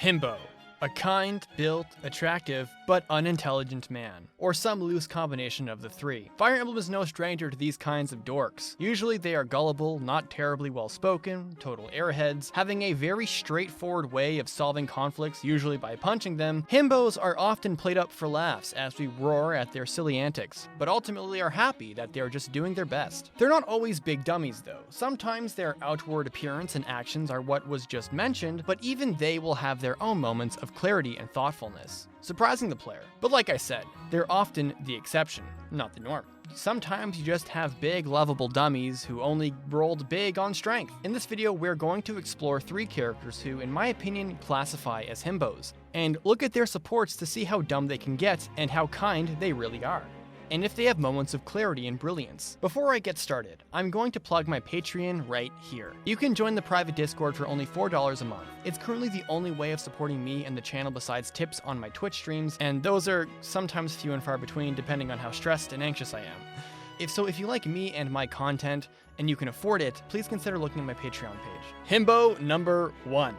Himbo. A kind, built, attractive, but unintelligent man, or some loose combination of the three. Fire Emblem is no stranger to these kinds of dorks. Usually they are gullible, not terribly well-spoken, total airheads, having a very straightforward way of solving conflicts, usually by punching them. Himbos are often played up for laughs as we roar at their silly antics, but ultimately are happy that they are just doing their best. They're not always big dummies though. Sometimes their outward appearance and actions are what was just mentioned, but even they will have their own moments of clarity and thoughtfulness, surprising the player. But like I said, they're often the exception, not the norm. Sometimes you just have big, lovable dummies who only rolled big on strength. In this video, we're going to explore 3 characters who, in my opinion, classify as himbos, and look at their supports to see how dumb they can get and how kind they really are, and if they have moments of clarity and brilliance. Before I get started, I'm going to plug my Patreon right here. You can join the private Discord for only $4 a month. It's currently the only way of supporting me and the channel besides tips on my Twitch streams, and those are sometimes few and far between depending on how stressed and anxious I am. If you like me and my content, and you can afford it, please consider looking at my Patreon page. Himbo number 1,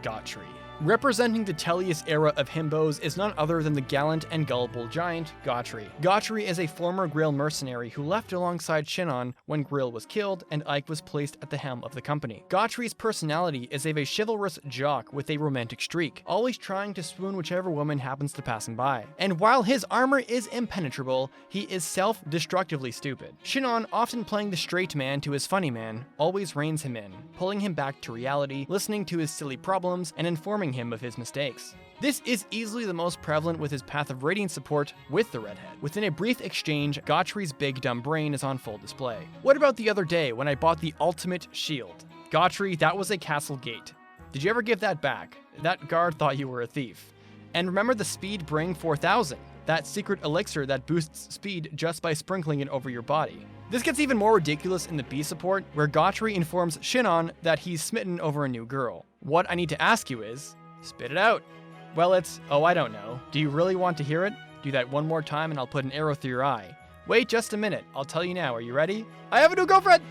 Gatrie. Representing the Tellius era of himbos is none other than the gallant and gullible giant, Gatrie. Gatrie is a former Grail mercenary who left alongside Shinon when Grail was killed and Ike was placed at the helm of the company. Gatrie's personality is of a chivalrous jock with a romantic streak, always trying to swoon whichever woman happens to pass him by. And while his armor is impenetrable, he is self-destructively stupid. Shinon, often playing the straight man to his funny man, always reins him in, pulling him back to reality, listening to his silly problems, and informing him of his mistakes. This is easily the most prevalent with his Path of Radiance support with the redhead. Within a brief exchange, Gatrie's big dumb brain is on full display. What about the other day when I bought the ultimate shield? Gatrie, that was a castle gate. Did you ever give that back? That guard thought you were a thief. And remember the speed bring 4000, that secret elixir that boosts speed just by sprinkling it over your body. This gets even more ridiculous in the B support, where Gatrie informs Shinon that he's smitten over a new girl. What I need to ask you is, spit it out. Well, it's, oh, I don't know. Do you really want to hear it? Do that one more time and I'll put an arrow through your eye. Wait just a minute, I'll tell you now, are you ready? I have a new girlfriend!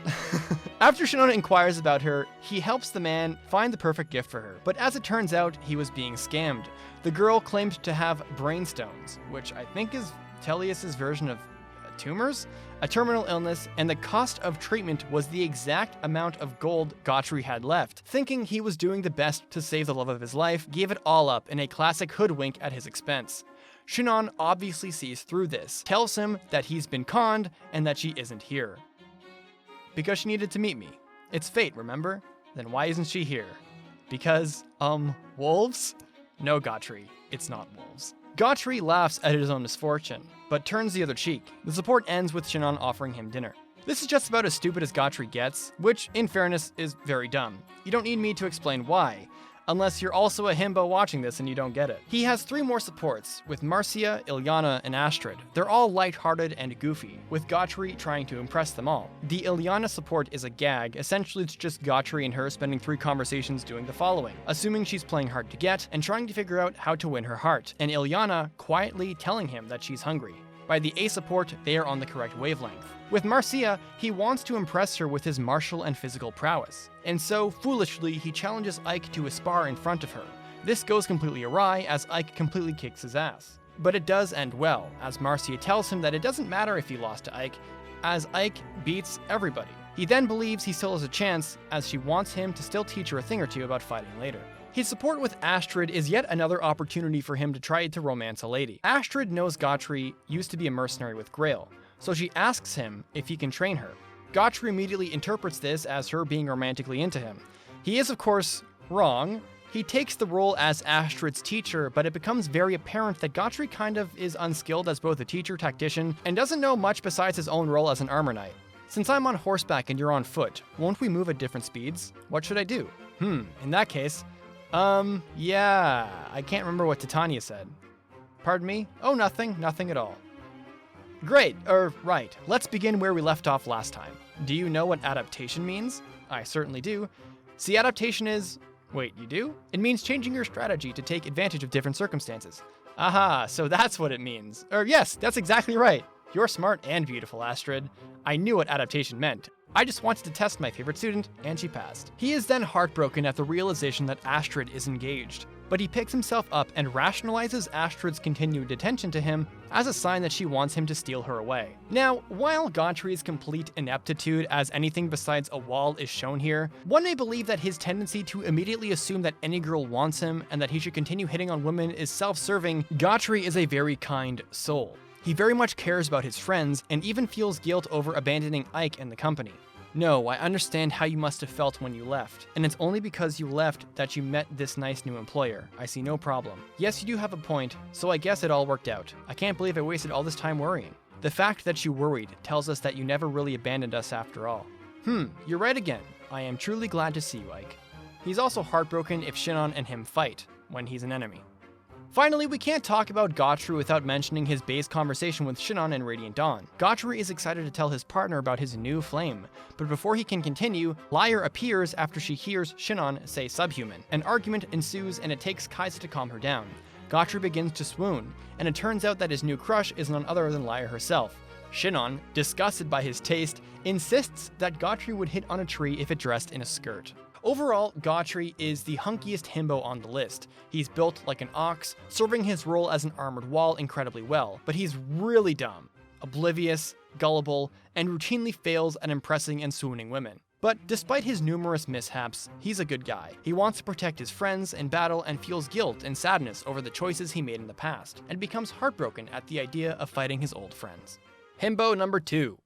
After Shinon inquires about her, he helps the man find the perfect gift for her. But as it turns out, he was being scammed. The girl claimed to have brainstones, which I think is Tellius's version of tumors, a terminal illness, and the cost of treatment was the exact amount of gold Gatrie had left. Thinking he was doing the best to save the love of his life, gave it all up in a classic hoodwink at his expense. Shinon obviously sees through this, tells him that he's been conned and that she isn't here. Because she needed to meet me. It's fate, remember? Then why isn't she here? Because, wolves? No, Gatrie, it's not wolves. Gatrie laughs at his own misfortune, but turns the other cheek. The support ends with Shinon offering him dinner. This is just about as stupid as Gatrie gets, which, in fairness, is very dumb. You don't need me to explain why, unless you're also a himbo watching this and you don't get it. He has 3 more supports, with Marcia, Ilyana, and Astrid. They're all lighthearted and goofy, with Gatrie trying to impress them all. The Ilyana support is a gag. Essentially, it's just Gatrie and her spending 3 conversations doing the following: assuming she's playing hard to get, and trying to figure out how to win her heart, and Ilyana quietly telling him that she's hungry. By the A support, they are on the correct wavelength. With Marcia, he wants to impress her with his martial and physical prowess, and so, foolishly, he challenges Ike to a spar in front of her. This goes completely awry, as Ike completely kicks his ass. But it does end well, as Marcia tells him that it doesn't matter if he lost to Ike, as Ike beats everybody. He then believes he still has a chance, as she wants him to still teach her a thing or two about fighting later. His support with Astrid is yet another opportunity for him to try to romance a lady. Astrid knows Gatrie used to be a mercenary with Grail, so she asks him if he can train her. Gatrie immediately interprets this as her being romantically into him. He is, of course, wrong. He takes the role as Astrid's teacher, but it becomes very apparent that Gatrie kind of is unskilled as both a teacher, tactician, and doesn't know much besides his own role as an armor knight. Since I'm on horseback and you're on foot, won't we move at different speeds? What should I do? In that case, yeah, I can't remember what Titania said. Pardon me? Oh, nothing at all. Great, right, let's begin where we left off last time. Do you know what adaptation means? I certainly do. See, adaptation is... Wait, you do? It means changing your strategy to take advantage of different circumstances. Aha, so that's what it means. Yes, that's exactly right. You're smart and beautiful, Astrid. I knew what adaptation meant. I just wanted to test my favorite student, and she passed. He is then heartbroken at the realization that Astrid is engaged. but he picks himself up and rationalizes Astrid's continued attention to him as a sign that she wants him to steal her away. Now, while Gatrie's complete ineptitude as anything besides a wall is shown here, one may believe that his tendency to immediately assume that any girl wants him and that he should continue hitting on women is self-serving. Gatrie is a very kind soul. He very much cares about his friends and even feels guilt over abandoning Ike and the company. No, I understand how you must have felt when you left, and it's only because you left that you met this nice new employer. I see no problem. Yes, you do have a point, so I guess it all worked out. I can't believe I wasted all this time worrying. The fact that you worried tells us that you never really abandoned us after all. You're right again. I am truly glad to see you, Ike. He's also heartbroken if Shinon and him fight, when he's an enemy. Finally, we can't talk about Gatrie without mentioning his base conversation with Shinon and Radiant Dawn. Gatrie is excited to tell his partner about his new flame, but before he can continue, Lyre appears after she hears Shinon say subhuman. An argument ensues and it takes Kaisa to calm her down. Gatrie begins to swoon, and it turns out that his new crush is none other than Lyre herself. Shinon, disgusted by his taste, insists that Gatrie would hit on a tree if it dressed in a skirt. Overall, Gatrie is the hunkiest himbo on the list. He's built like an ox, serving his role as an armored wall incredibly well, but he's really dumb, oblivious, gullible, and routinely fails at impressing and swooning women. But despite his numerous mishaps, he's a good guy. He wants to protect his friends in battle and feels guilt and sadness over the choices he made in the past, and becomes heartbroken at the idea of fighting his old friends. Himbo number 2.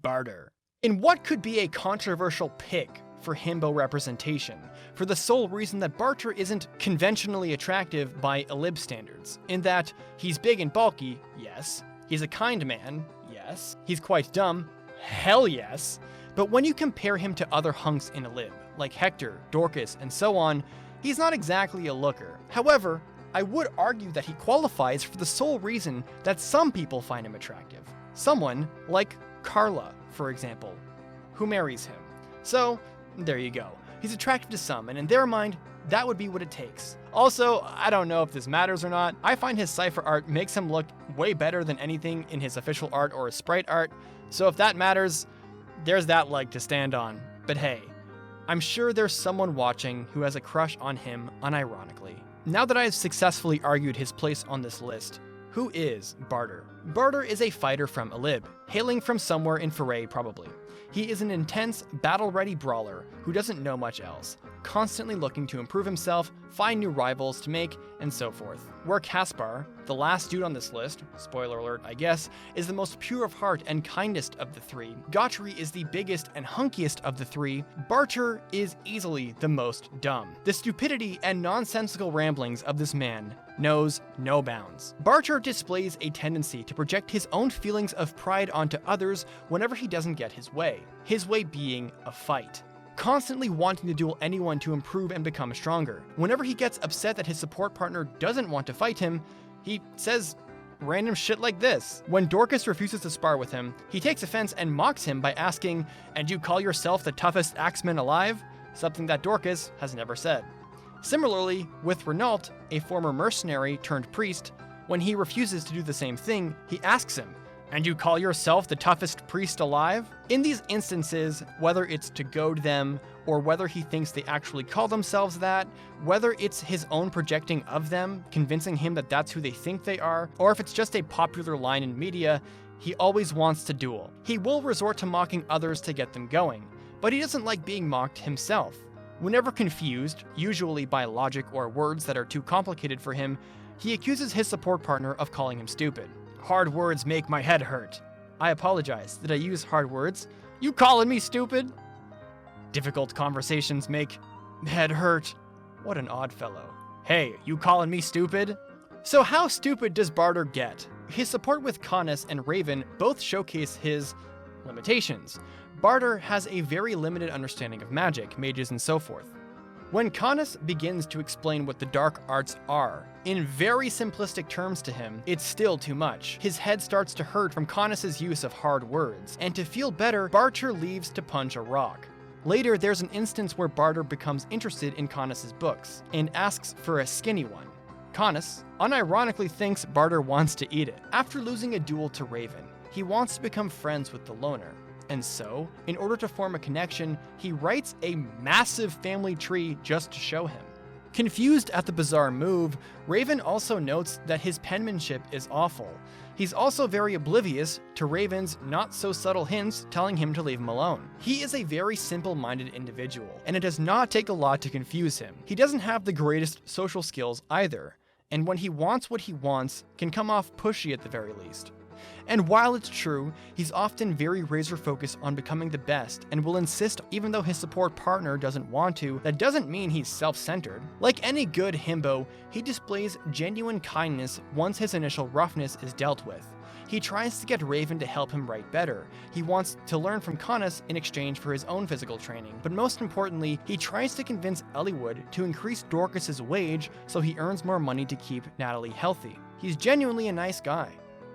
Bartre. In what could be a controversial pick for himbo representation, for the sole reason that Bartre isn't conventionally attractive by Elib standards, in that he's big and bulky, yes, he's a kind man, yes, he's quite dumb, hell yes, but when you compare him to other hunks in Elib, like Hector, Dorcas, and so on, he's not exactly a looker. However, I would argue that he qualifies for the sole reason that some people find him attractive. Someone like Carla, for example, who marries him. So, there you go. He's attractive to some, and in their mind, that would be what it takes. Also, I don't know if this matters or not, I find his cipher art makes him look way better than anything in his official art or his sprite art, so if that matters, there's that leg to stand on. But hey, I'm sure there's someone watching who has a crush on him unironically. Now that I have successfully argued his place on this list, who is Bartre? Bartre is a fighter from Elib, hailing from somewhere in Foray probably. He is an intense, battle-ready brawler who doesn't know much else, constantly looking to improve himself, find new rivals to make, and so forth. Where Caspar, the last dude on this list, spoiler alert I guess, is the most pure of heart and kindest of the three, Gatrie is the biggest and hunkiest of the three, Bartre is easily the most dumb. The stupidity and nonsensical ramblings of this man knows no bounds. Bartre displays a tendency to project his own feelings of pride onto others whenever he doesn't get his way being a fight. Constantly wanting to duel anyone to improve and become stronger. Whenever he gets upset that his support partner doesn't want to fight him, he says random shit like this. When Dorcas refuses to spar with him, he takes offense and mocks him by asking, "And you call yourself the toughest axeman alive?" Something that Dorcas has never said. Similarly, with Renault, a former mercenary turned priest, when he refuses to do the same thing, he asks him, "And you call yourself the toughest priest alive?" In these instances, whether it's to goad them, or whether he thinks they actually call themselves that, whether it's his own projecting of them, convincing him that that's who they think they are, or if it's just a popular line in media, he always wants to duel. He will resort to mocking others to get them going, but he doesn't like being mocked himself. Whenever confused, usually by logic or words that are too complicated for him, he accuses his support partner of calling him stupid. "Hard words make my head hurt." I apologize, did I use hard words? "You calling me stupid?" Difficult conversations make head hurt. What an odd fellow. "Hey, you calling me stupid?" So how stupid does Bartre get? His support with Canis and Raven both showcase his limitations. Bartre has a very limited understanding of magic, mages, and so forth. When Canis begins to explain what the dark arts are, in very simplistic terms to him, it's still too much. His head starts to hurt from Canis' use of hard words, and to feel better, Bartre leaves to punch a rock. Later, there's an instance where Bartre becomes interested in Canis' books, and asks for a skinny one. Canis unironically thinks Bartre wants to eat it. After losing a duel to Raven, he wants to become friends with the loner. And so, in order to form a connection, he writes a massive family tree just to show him. Confused at the bizarre move, Raven also notes that his penmanship is awful. He's also very oblivious to Raven's not-so-subtle hints telling him to leave him alone. He is a very simple-minded individual, and it does not take a lot to confuse him. He doesn't have the greatest social skills either, and when he wants what he wants, can come off pushy at the very least. And while it's true, he's often very razor-focused on becoming the best and will insist even though his support partner doesn't want to, that doesn't mean he's self-centered. Like any good himbo, he displays genuine kindness once his initial roughness is dealt with. He tries to get Raven to help him write better. He wants to learn from Canis in exchange for his own physical training. But most importantly, he tries to convince Eliwood to increase Dorcas's wage so he earns more money to keep Natalie healthy. He's genuinely a nice guy.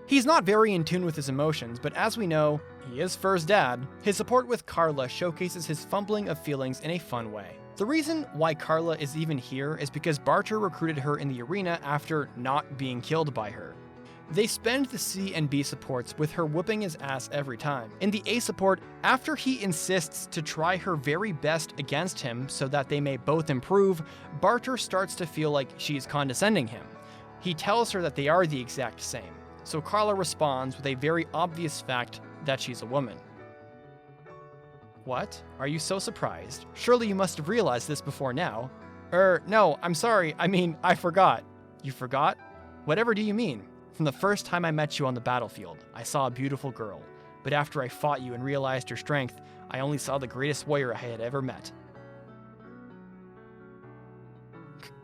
He's not very in tune with his emotions, but as we know, he is Fur's dad. His support with Carla showcases his fumbling of feelings in a fun way. The reason why Carla is even here is because Bartre recruited her in the arena after not being killed by her. They spend the C and B supports with her whooping his ass every time. In the A support, after he insists to try her very best against him so that they may both improve, Bartre starts to feel like she's condescending him. He tells her that they are the exact same. So Carla responds with a very obvious fact that she's a woman. What? Are you so surprised? Surely you must have realized this before now. No, I'm sorry, I forgot. You forgot? Whatever do you mean? From the first time I met you on the battlefield, I saw a beautiful girl. But after I fought you and realized your strength, I only saw the greatest warrior I had ever met.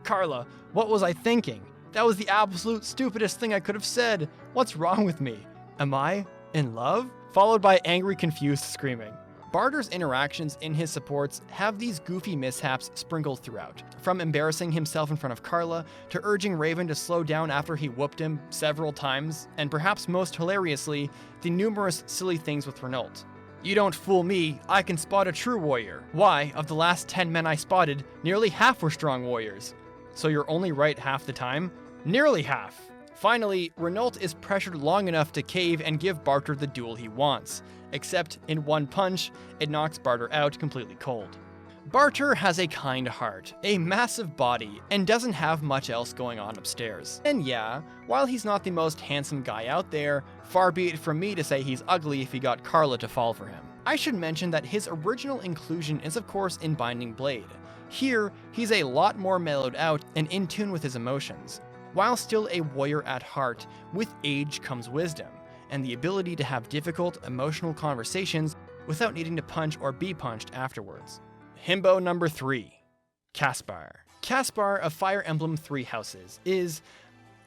Carla, what was I thinking? That was the absolute stupidest thing I could have said. What's wrong with me? Am I in love? Followed by angry, confused screaming. Bartre's interactions in his supports have these goofy mishaps sprinkled throughout, from embarrassing himself in front of Carla, to urging Raven to slow down after he whooped him several times, and perhaps most hilariously, the numerous silly things with Renault. You don't fool me, I can spot a true warrior. Why, of the last 10 men I spotted, nearly half were strong warriors. So you're only right half the time? Nearly half. Finally, Renault is pressured long enough to cave and give Bartre the duel he wants, except in one punch, it knocks Bartre out completely cold. Bartre has a kind heart, a massive body, and doesn't have much else going on upstairs. And yeah, while he's not the most handsome guy out there, far be it from me to say he's ugly if he got Carla to fall for him. I should mention that his original inclusion is of course in Binding Blade. Here, he's a lot more mellowed out and in tune with his emotions. While still a warrior at heart, with age comes wisdom, and the ability to have difficult, emotional conversations without needing to punch or be punched afterwards. Himbo number 3. Caspar. Caspar of Fire Emblem Three Houses is,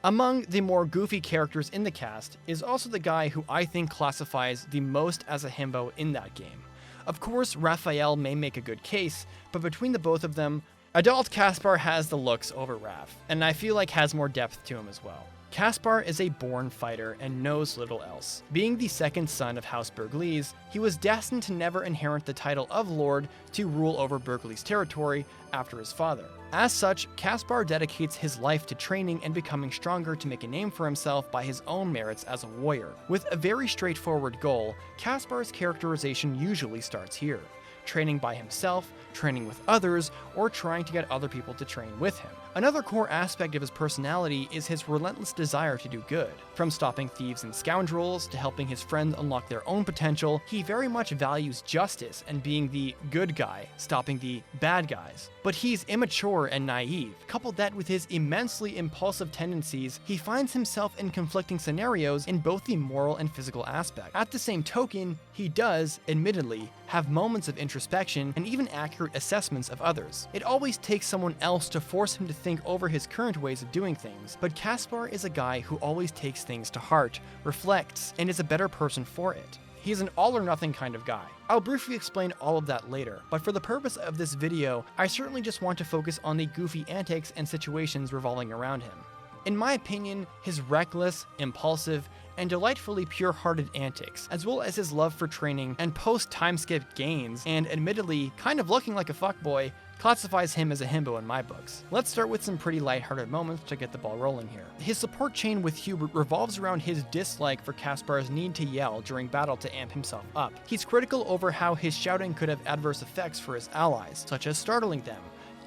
among the more goofy characters in the cast, is also the guy who I think classifies the most as a himbo in that game. Of course, Raphael may make a good case, but between the both of them, adult Caspar has the looks over Raph, and I feel like has more depth to him as well. Caspar is a born fighter and knows little else. Being the second son of House Burglees, he was destined to never inherit the title of Lord to rule over Burglees territory after his father. As such, Caspar dedicates his life to training and becoming stronger to make a name for himself by his own merits as a warrior. With a very straightforward goal, Caspar's characterization usually starts here. Training by himself, training with others, or trying to get other people to train with him. Another core aspect of his personality is his relentless desire to do good. From stopping thieves and scoundrels to helping his friends unlock their own potential, he very much values justice and being the good guy, stopping the bad guys. But he's immature and naive. Couple that with his immensely impulsive tendencies, he finds himself in conflicting scenarios in both the moral and physical aspect. At the same token, he does, admittedly, have moments of introspection and even accurate assessments of others. It always takes someone else to force him to think over his current ways of doing things, but Caspar is a guy who always takes things to heart, reflects, and is a better person for it. He's an all-or-nothing kind of guy. I'll briefly explain all of that later, but for the purpose of this video, I certainly just want to focus on the goofy antics and situations revolving around him. In my opinion, his reckless, impulsive, and delightfully pure-hearted antics, as well as his love for training and post-time-skip gains, and admittedly kind of looking like a fuckboy, classifies him as a himbo in my books. Let's start with some pretty lighthearted moments to get the ball rolling here. His support chain with Hubert revolves around his dislike for Caspar's need to yell during battle to amp himself up. He's critical over how his shouting could have adverse effects for his allies, such as startling them,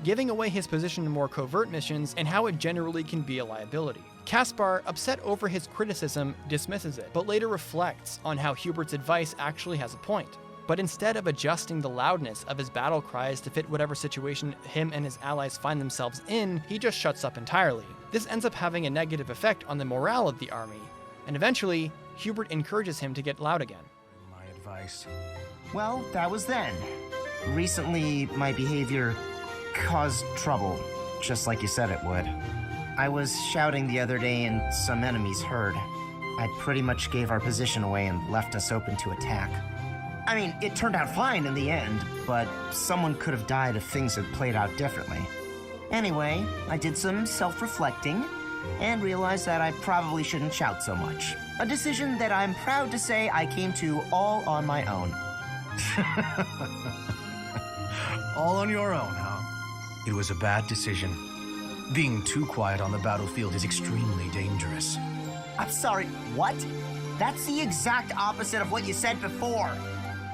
giving away his position in more covert missions and how it generally can be a liability. Caspar, upset over his criticism, dismisses it, but later reflects on how Hubert's advice actually has a point. But instead of adjusting the loudness of his battle cries to fit whatever situation him and his allies find themselves in, he just shuts up entirely. This ends up having a negative effect on the morale of the army, and eventually, Hubert encourages him to get loud again. My advice. Well, that was then. Recently, my behavior caused trouble, just like you said it would. I was shouting the other day and some enemies heard. I pretty much gave our position away and left us open to attack. I mean, it turned out fine in the end, but someone could have died if things had played out differently. Anyway, I did some self-reflecting and realized that I probably shouldn't shout so much. A decision that I'm proud to say I came to all on my own. All on your own, huh? It was a bad decision. Being too quiet on the battlefield is extremely dangerous. I'm sorry, what? That's the exact opposite of what you said before.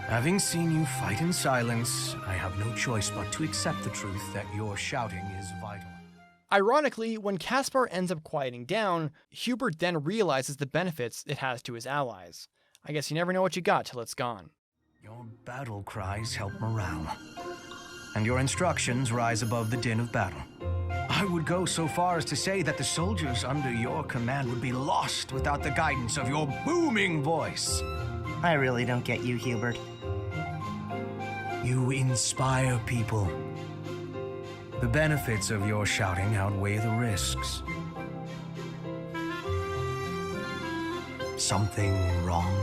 Having seen you fight in silence, I have no choice but to accept the truth that your shouting is vital. Ironically, when Caspar ends up quieting down, Hubert then realizes the benefits it has to his allies. I guess you never know what you got till it's gone. Your battle cries help morale, and your instructions rise above the din of battle. I would go so far as to say that the soldiers under your command would be lost without the guidance of your booming voice. I really don't get you, Hubert. You inspire people. The benefits of your shouting outweigh the risks. Something wrong?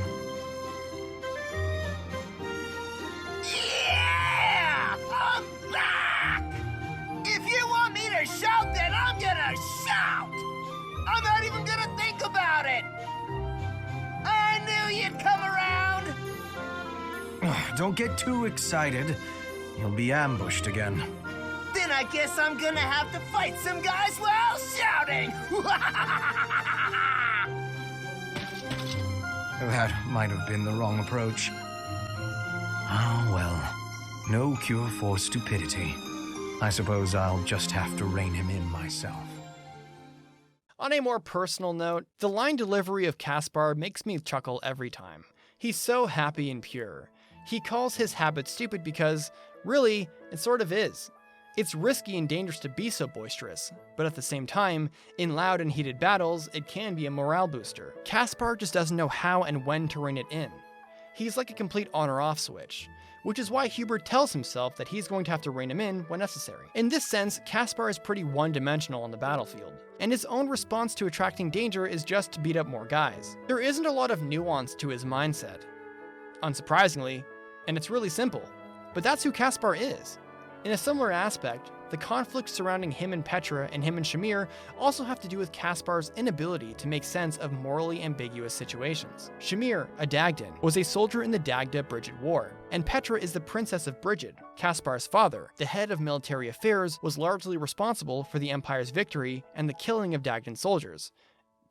Yeah! I'm back! If you want me to shout, then I'm gonna shout! I'm not even gonna think about it! I knew you'd come around! Don't get too excited. You'll be ambushed again. Then I guess I'm gonna have to fight some guys while shouting! That might have been the wrong approach. Ah, well. No cure for stupidity. I suppose I'll just have to rein him in myself. On a more personal note, the line delivery of Caspar makes me chuckle every time. He's so happy and pure. He calls his habit stupid because, really, it sort of is. It's risky and dangerous to be so boisterous, but at the same time, in loud and heated battles, it can be a morale booster. Caspar just doesn't know how and when to rein it in. He's like a complete on or off switch, which is why Hubert tells himself that he's going to have to rein him in when necessary. In this sense, Caspar is pretty one-dimensional on the battlefield, and his own response to attracting danger is just to beat up more guys. There isn't a lot of nuance to his mindset, unsurprisingly, and it's really simple, but that's who Caspar is. In a similar aspect, the conflicts surrounding him and Petra and him and Shamir also have to do with Caspar's inability to make sense of morally ambiguous situations. Shamir, a Dagdan, was a soldier in the Dagda-Brigid War, and Petra is the princess of Brigid. Caspar's father, the head of military affairs, was largely responsible for the Empire's victory and the killing of Dagdan soldiers,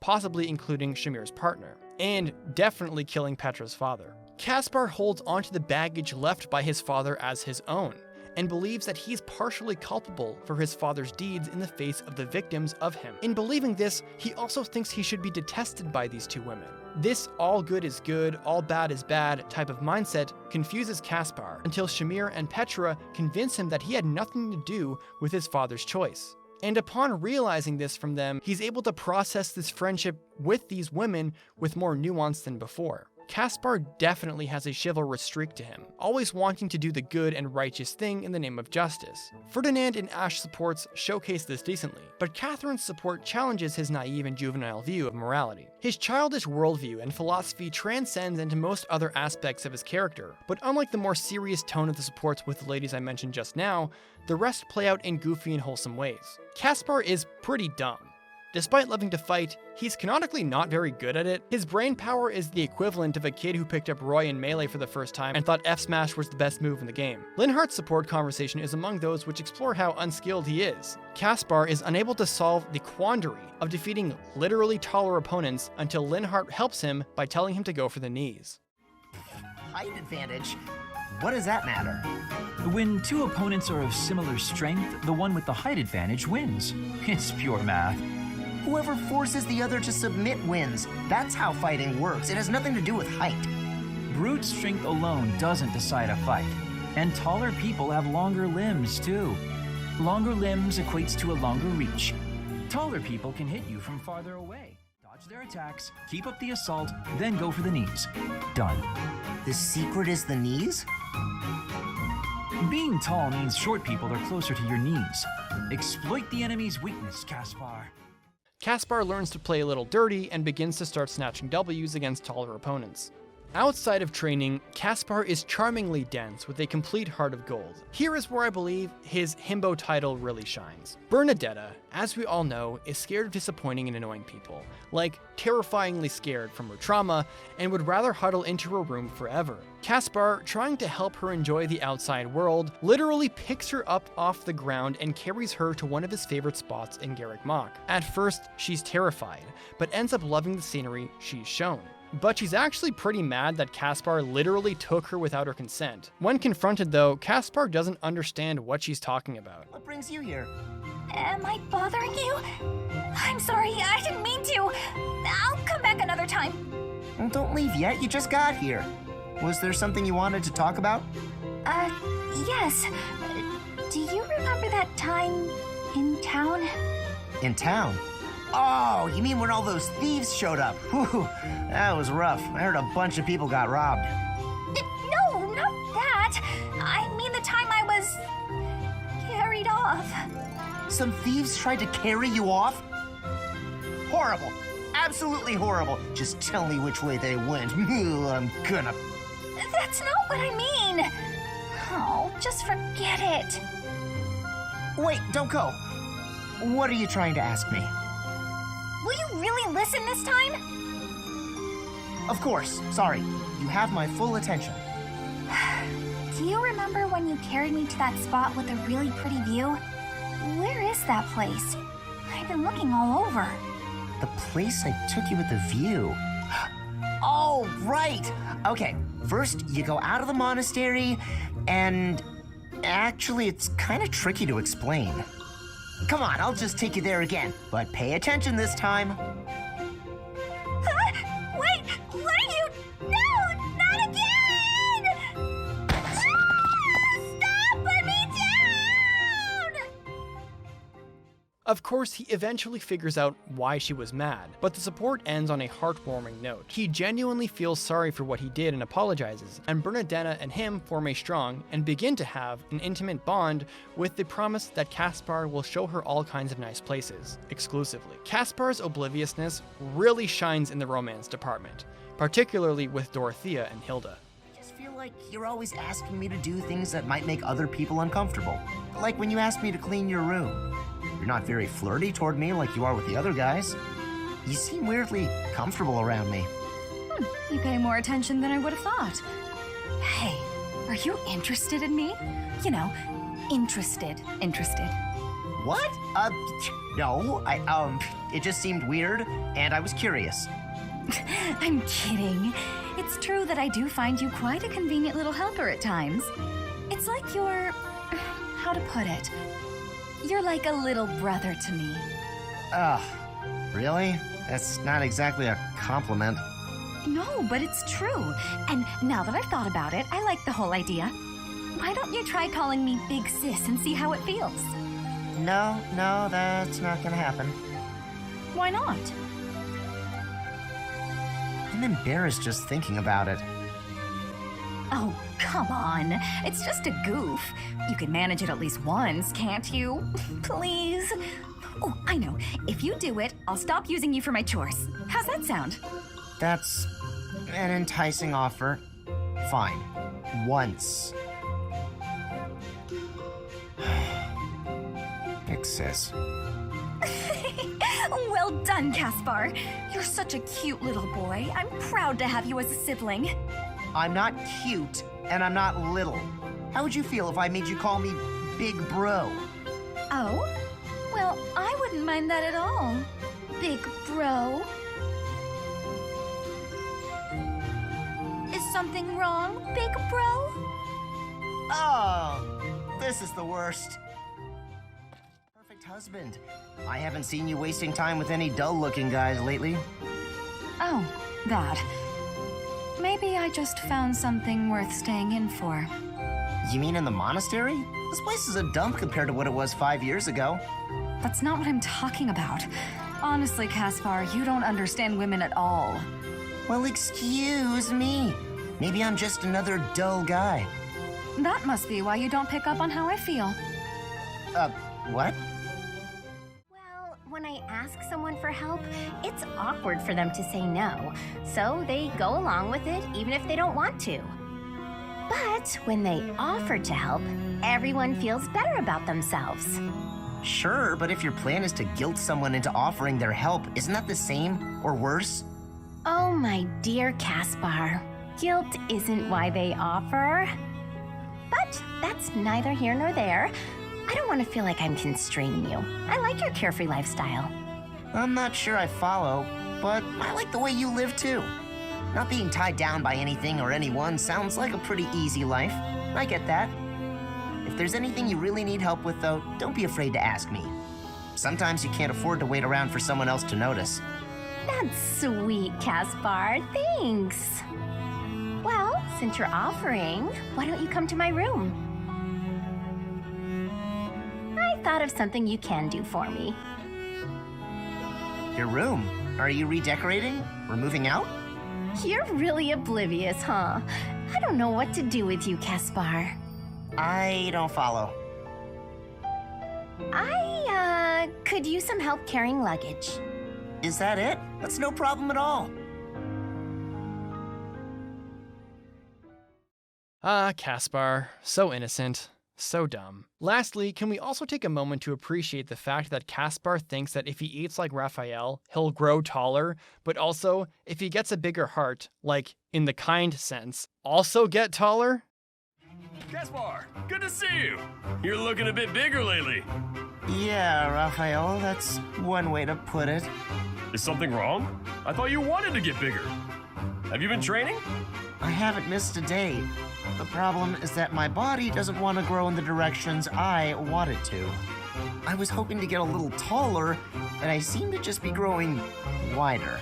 possibly including Shamir's partner, and definitely killing Petra's father. Caspar holds onto the baggage left by his father as his own, and believes that he's partially culpable for his father's deeds in the face of the victims of him. In believing this, he also thinks he should be detested by these two women. This all good is good, all bad is bad type of mindset confuses Caspar until Shamir and Petra convince him that he had nothing to do with his father's choice. And upon realizing this from them, he's able to process this friendship with these women with more nuance than before. Caspar definitely has a chivalrous streak to him, always wanting to do the good and righteous thing in the name of justice. Ferdinand and Ashe's supports showcase this decently, but Catherine's support challenges his naive and juvenile view of morality. His childish worldview and philosophy transcends into most other aspects of his character, but unlike the more serious tone of the supports with the ladies I mentioned just now, the rest play out in goofy and wholesome ways. Caspar is pretty dumb. Despite loving to fight, he's canonically not very good at it. His brain power is the equivalent of a kid who picked up Roy in Melee for the first time and thought F-Smash was the best move in the game. Linhardt's support conversation is among those which explore how unskilled he is. Caspar is unable to solve the quandary of defeating literally taller opponents until Linhardt helps him by telling him to go for the knees. Height advantage? What does that matter? When two opponents are of similar strength, the one with the height advantage wins. It's pure math. Whoever forces the other to submit wins. That's how fighting works. It has nothing to do with height. Brute strength alone doesn't decide a fight. And taller people have longer limbs, too. Longer limbs equates to a longer reach. Taller people can hit you from farther away. Dodge their attacks, keep up the assault, then go for the knees. Done. The secret is the knees? Being tall means short people are closer to your knees. Exploit the enemy's weakness, Caspar. Caspar learns to play a little dirty and begins to start snatching W's against taller opponents. Outside of training, Caspar is charmingly dense with a complete heart of gold. Here is where I believe his himbo title really shines. Bernadetta, as we all know, is scared of disappointing and annoying people, like terrifyingly scared from her trauma, and would rather huddle into her room forever. Caspar, trying to help her enjoy the outside world, literally picks her up off the ground and carries her to one of his favorite spots in Garrick Mach. At first, she's terrified, but ends up loving the scenery she's shown. But she's actually pretty mad that Caspar literally took her without her consent. When confronted though, Caspar doesn't understand what she's talking about. What brings you here? Am I bothering you? I'm sorry, I didn't mean to. I'll come back another time. Well, don't leave yet, you just got here. Was there something you wanted to talk about? Yes. Do you remember that time in town? In town? Oh, you mean when all those thieves showed up? Whew, that was rough. I heard a bunch of people got robbed. No, not that. I mean the time I was carried off. Some thieves tried to carry you off? Horrible. Absolutely horrible. Just tell me which way they went. I'm gonna... That's not what I mean. Oh, just forget it. Wait, don't go. What are you trying to ask me? Will you really listen this time? Of course. Sorry. You have my full attention. Do you remember when you carried me to that spot with a really pretty view? Where is that place? I've been looking all over. The place I took you with the view. Oh, right. Okay, first you go out of the monastery, and actually it's kind of tricky to explain. Come on, I'll just take you there again, but pay attention this time. Wait, what are you? No, not again! Stop, put me down! Of course, he eventually figures out why she was mad, but the support ends on a heartwarming note. He genuinely feels sorry for what he did and apologizes, and Bernadetta and him form a strong and begin to have an intimate bond with the promise that Caspar will show her all kinds of nice places, exclusively. Caspar's obliviousness really shines in the romance department, particularly with Dorothea and Hilda. I just feel like you're always asking me to do things that might make other people uncomfortable. Like when you asked me to clean your room. You're not very flirty toward me like you are with the other guys. You seem weirdly comfortable around me. You pay more attention than I would have thought. Hey, are you interested in me? You know, interested. What? No, it just seemed weird, and I was curious. I'm kidding. It's true that I do find you quite a convenient little helper at times. It's like you're... how to put it? You're like a little brother to me. Really? That's not exactly a compliment. No, but it's true. And now that I've thought about it, I like the whole idea. Why don't you try calling me Big Sis and see how it feels? No, that's not gonna happen. Why not? I'm embarrassed just thinking about it. Oh, come on. It's just a goof. You can manage it at least once, can't you? Please? Oh, I know. If you do it, I'll stop using you for my chores. How's that sound? That's an enticing offer. Fine. Once. Big sis. Well done, Caspar. You're such a cute little boy. I'm proud to have you as a sibling. I'm not cute, and I'm not little. How would you feel if I made you call me Big Bro? Oh? Well, I wouldn't mind that at all. Big bro. Is something wrong, big bro? Oh, this is the worst. Perfect husband. I haven't seen you wasting time with any dull-looking guys lately. Oh, that. Maybe I just found something worth staying in for. You mean in the monastery? This place is a dump compared to what it was 5 years ago. That's not what I'm talking about. Honestly, Caspar, you don't understand women at all. Well, excuse me. Maybe I'm just another dull guy. That must be why you don't pick up on how I feel. What? Well, when I ask someone for help, it's awkward for them to say no, so they go along with it even if they don't want to. But when they offer to help, everyone feels better about themselves. Sure, but if your plan is to guilt someone into offering their help, isn't that the same or worse? Oh, my dear Caspar, guilt isn't why they offer. But that's neither here nor there. I don't want to feel like I'm constraining you. I like your carefree lifestyle. I'm not sure I follow, but I like the way you live too. Not being tied down by anything or anyone sounds like a pretty easy life. I get that. If there's anything you really need help with, though, don't be afraid to ask me. Sometimes you can't afford to wait around for someone else to notice. That's sweet, Caspar. Thanks. Well, since you're offering, why don't you come to my room? I thought of something you can do for me. Your room? Are you redecorating? Or moving out? You're really oblivious, huh? I don't know what to do with you, Caspar. I don't follow. I could use some help carrying luggage. Is that it? That's no problem at all. Ah, Caspar. So innocent. So dumb. Lastly, can we also take a moment to appreciate the fact that Caspar thinks that if he eats like Raphael, he'll grow taller, but also, if he gets a bigger heart, like in the kind sense, also get taller? Caspar, good to see you. You're looking a bit bigger lately. Yeah, Raphael, that's one way to put it. Is something wrong? I thought you wanted to get bigger. Have you been training? I haven't missed a day. The problem is that my body doesn't want to grow in the directions I want it to. I was hoping to get a little taller, and I seem to just be growing wider.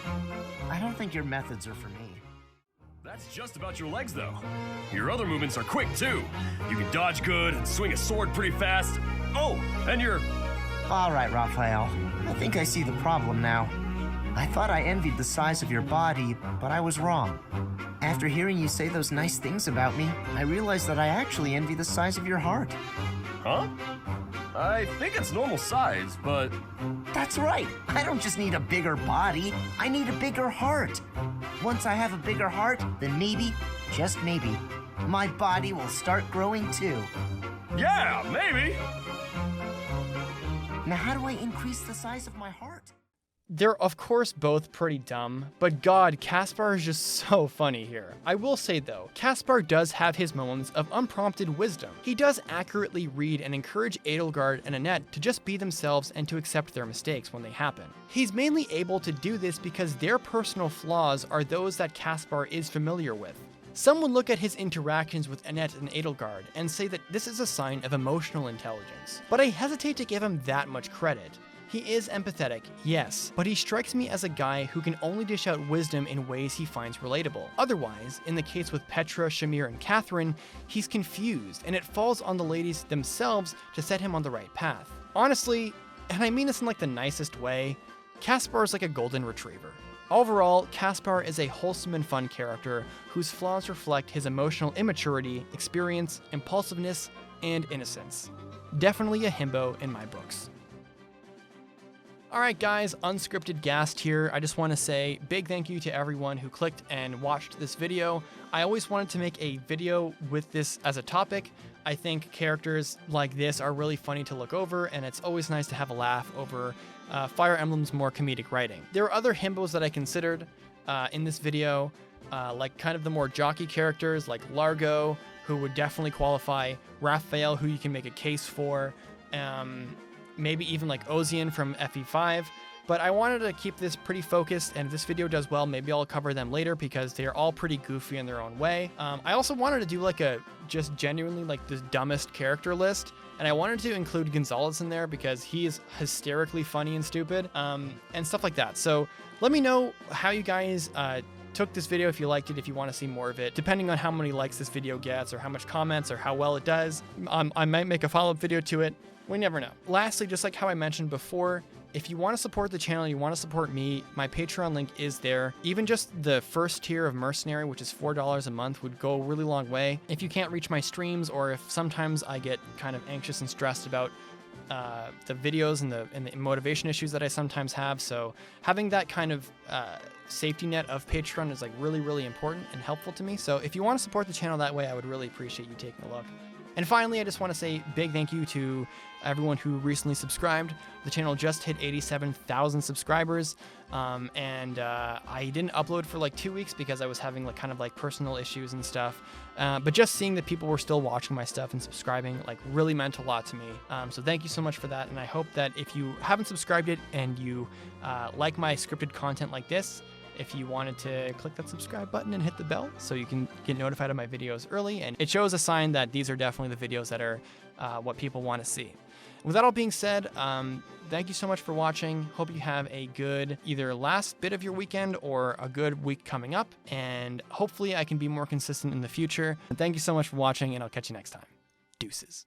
I don't think your methods are for me. That's just about your legs, though. Your other movements are quick, too. You can dodge good and swing a sword pretty fast. Oh, and you're... All right, Raphael. I think I see the problem now. I thought I envied the size of your body, but I was wrong. After hearing you say those nice things about me, I realized that I actually envy the size of your heart. Huh? I think it's normal size, but... That's right. I don't just need a bigger body. I need a bigger heart. Once I have a bigger heart, then maybe, just maybe, my body will start growing too. Yeah, maybe. Now, how do I increase the size of my heart? They're of course both pretty dumb, but god, Caspar is just so funny here. I will say though, Caspar does have his moments of unprompted wisdom. He does accurately read and encourage Edelgard and Annette to just be themselves and to accept their mistakes when they happen. He's mainly able to do this because their personal flaws are those that Caspar is familiar with. Some would look at his interactions with Annette and Edelgard and say that this is a sign of emotional intelligence, but I hesitate to give him that much credit. He is empathetic, yes, but he strikes me as a guy who can only dish out wisdom in ways he finds relatable. Otherwise, in the case with Petra, Shamir, and Catherine, he's confused, and it falls on the ladies themselves to set him on the right path. Honestly, and I mean this in like the nicest way, Caspar is like a golden retriever. Overall, Caspar is a wholesome and fun character whose flaws reflect his emotional immaturity, experience, impulsiveness, and innocence. Definitely a himbo in my books. Alright guys, unscripted Gast here. I just want to say big thank you to everyone who clicked and watched this video. I always wanted to make a video with this as a topic. I think characters like this are really funny to look over, and it's always nice to have a laugh over Fire Emblem's more comedic writing. There are other himbos that I considered in this video, like kind of the more jockey characters like Largo, who would definitely qualify, Raphael, who you can make a case for, maybe even like Ozian from FE5, But I wanted to keep this pretty focused, and if this video does well, maybe I'll cover them later because they're all pretty goofy in their own way. I also wanted to do like a just genuinely like the dumbest character list, and I wanted to include Gonzalez in there because he's hysterically funny and stupid, and stuff like that. So let me know how you guys took this video, if you liked it, if you want to see more of it, depending on how many likes this video gets or how much comments or how well it does. I might make a follow-up video to it. We never know. Lastly, just like how I mentioned before, if you want to support the channel, you want to support me, my Patreon link is there. Even just the first tier of Mercenary, which is $4 a month, would go a really long way. If you can't reach my streams, or if sometimes I get kind of anxious and stressed about the videos and the motivation issues that I sometimes have, so having that kind of safety net of Patreon is like really, really important and helpful to me. So if you want to support the channel that way, I would really appreciate you taking a look. And finally, I just want to say big thank you to everyone who recently subscribed. The channel just hit 87,000 subscribers, and I didn't upload for like 2 weeks because I was having like kind of like personal issues and stuff. But just seeing that people were still watching my stuff and subscribing like really meant a lot to me. So thank you so much for that. And I hope that if you haven't subscribed yet and you like my scripted content like this, if you wanted to click that subscribe button and hit the bell so you can get notified of my videos early, and it shows a sign that these are definitely the videos that are what people want to see. With that all being said, thank you so much for watching. Hope you have a good either last bit of your weekend or a good week coming up, and hopefully I can be more consistent in the future. And thank you so much for watching, and I'll catch you next time. Deuces.